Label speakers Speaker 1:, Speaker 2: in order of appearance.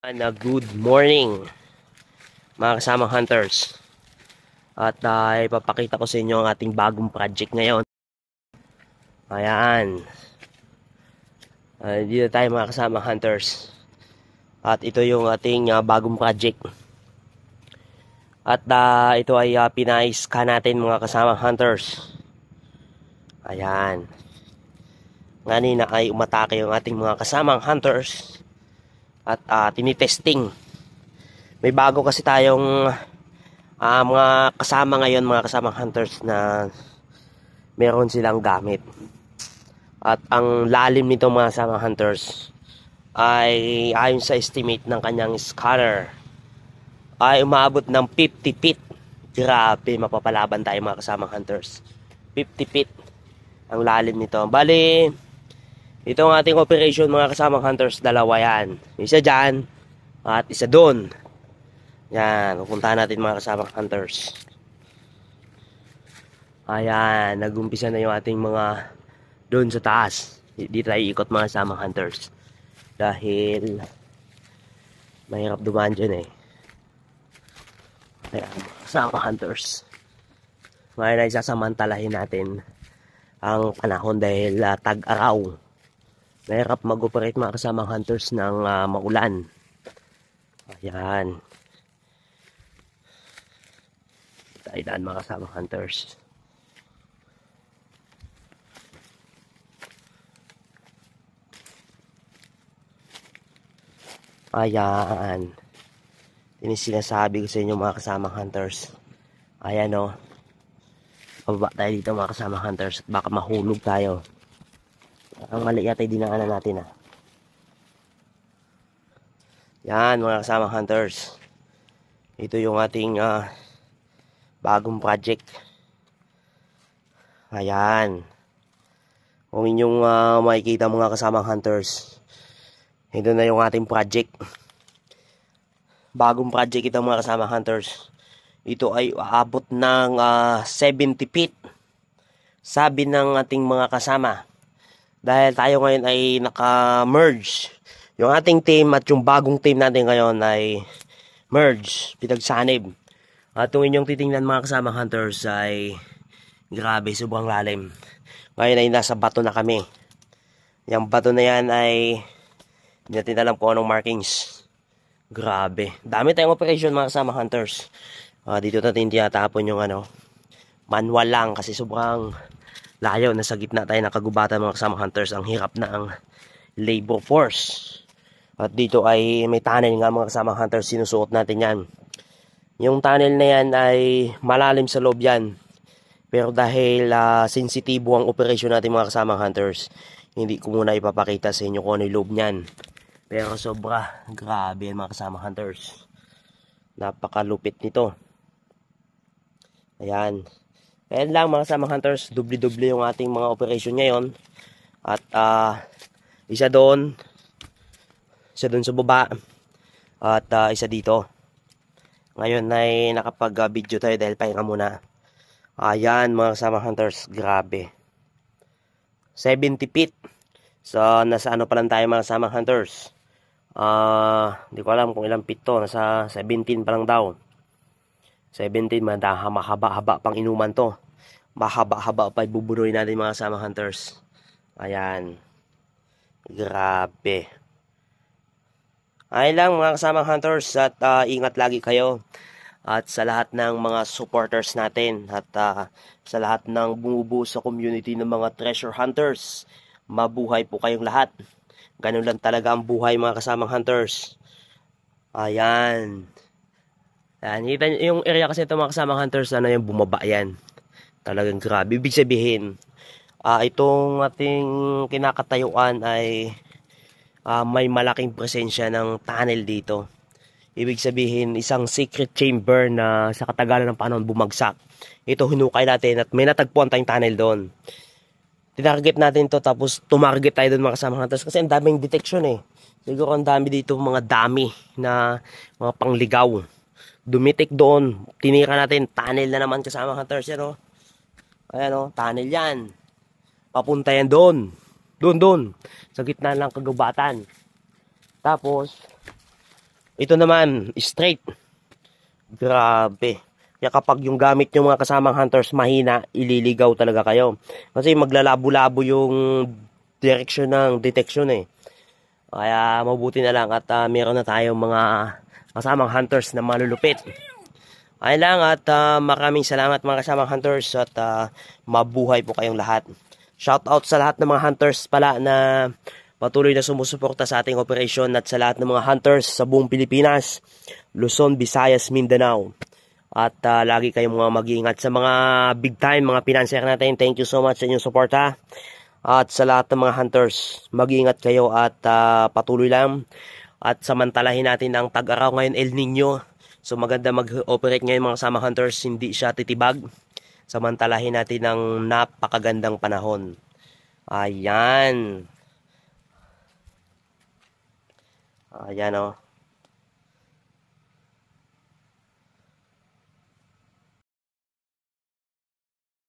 Speaker 1: Good morning mga kasamang hunters, at ipapakita ko sa inyo ang ating bagong project ngayon. Ayan, dito tayo mga kasamang hunters, at ito yung ating bagong project. At ito ay pinais-scan natin mga kasamang hunters. Ayan, kanina ay umatake yung ating mga kasamang hunters at tinitesting. May bago kasi tayong mga kasama ngayon, mga kasamang hunters, na meron silang gamit. At ang lalim nito mga kasamang hunters ay ayon sa estimate ng kanyang scanner ay umaabot ng 50 feet. Grabe, mapapalaban tayo mga kasamang hunters. 50 feet ang lalim nito. Bali, itong ating operation mga kasamang hunters, dalawa yan. Isa dyan at isa doon. Yan, pupuntahan natin mga kasamang hunters. Ayan, nag-umpisa na yung ating mga doon sa taas. Dito tayo ikot mga kasamang hunters, dahil mahirap dumaan dyan eh. Ayan, kasamang hunters, ngayon ay sasamantalahin natin ang panahon dahil tag-araw. Mahirap mag-operate mga kasamang hunters ng maulan. Ayan, tayo daan mga kasamang hunters. Ayan, yun yung sinasabi ko sa inyo mga kasamang hunters. Ayan o, pababa tayo dito mga kasamang hunters, at baka mahulog tayo. Ang mali yata yung dinaanan natin Yan mga kasamang hunters, ito yung ating bagong project. Ayan, kung inyong makikita mga kasamang hunters, ito na yung ating project. Bagong project ito mga kasamang hunters. Ito ay aabot ng 70 feet, sabi ng ating mga kasama. Dahil tayo ngayon ay naka-merge. Yung ating team at yung bagong team natin ngayon ay merge, pinagsanib. At kung inyong titingnan mga kasamang hunters ay grabe, sobrang lalim. Ngayon ay nasa bato na kami. Yung bato na yan ay hindi natin alam kung anong markings. Grabe, dami tayong operation mga kasamang hunters. Dito natin tinatapon yung manual lang, kasi sobrang layo. Nasa gitna tayo ng kagubatan mga kasamang hunters. Ang hirap na ang labor force. At dito ay may tunnel nga mga kasamang hunters, sinusuot natin yan. Yung tunnel na yan ay malalim sa loob yan, pero dahil sensitibo ang operation natin mga kasamang hunters, hindi ko muna ipapakita sa inyo kung ano yung loob nyan. Pero sobra, grabe yan mga kasamang hunters, napakalupit nito. Ayan, kaya lang mga kasamang hunters, dubli-dubli yung ating mga operation ngayon. At isa doon sa baba, at isa dito. Ngayon ay nakapag-video tayo dahil pahinga muna. Ayan mga kasamang hunters, grabe, 70 feet. So nasa pa lang tayo mga kasamang hunters. Hindi ko alam kung ilang feet to. Nasa 17 pa lang daw. 17, mahaba-haba pang inuman to. Mahaba-haba pa ibubunoy natin mga kasamang hunters. Ayan, grabe. Ayun lang mga kasamang hunters, at ingat lagi kayo. At sa lahat ng mga supporters natin, at sa lahat ng bumubuo sa community ng mga treasure hunters, mabuhay po kayong lahat. Ganun lang talaga ang buhay mga kasamang hunters. Ayan. Ayan, yung area kasi ito mga kasamang hunters, yung bumaba yan. Talagang grabe. Ibig sabihin, itong ating kinakatayuan ay may malaking presensya ng tunnel dito. Ibig sabihin, isang secret chamber na sa katagalan ng panahon bumagsak. Ito hinukay natin at may natagpuan tayong tunnel doon. Tinarget natin to, tapos tumarget tayo doon mga kasamang hunters, kasi ang daming detection eh. Siguro ang dami dito, mga dami na mga pangligaw. Dumitik doon, tinira natin, tunnel na naman kasamang hunters yan Ayan tunnel yan. Papunta yan doon. Doon, sa gitna ng kagubatan. Tapos Ito naman, straight. Grabe. Kaya kapag yung gamit yung mga kasamang hunters mahina, ililigaw talaga kayo. Kasi maglalabo-labo yung direction ng detection eh. Kaya mabuti na lang at meron na tayong mga kasamang hunters na malulupit. Ayun lang at maraming salamat mga kasamang hunters at mabuhay po kayong lahat. Shout out sa lahat ng mga hunters pala na patuloy na sumusuporta sa ating operasyon at sa lahat ng mga hunters sa buong Pilipinas, Luzon, Visayas, Mindanao. At lagi kayong mga mag-iingat sa mga big time, mga financier natin. Thank you so much sa inyong suporta. At sa lahat ng mga hunters, mag-iingat kayo at patuloy lang. At samantalahin natin ang tag-araw ngayon, El Nino. So maganda mag-operate ngayon mga kasama hunters, hindi siya titibag. Samantalahin natin ang napakagandang panahon. Ayan. Ayan o.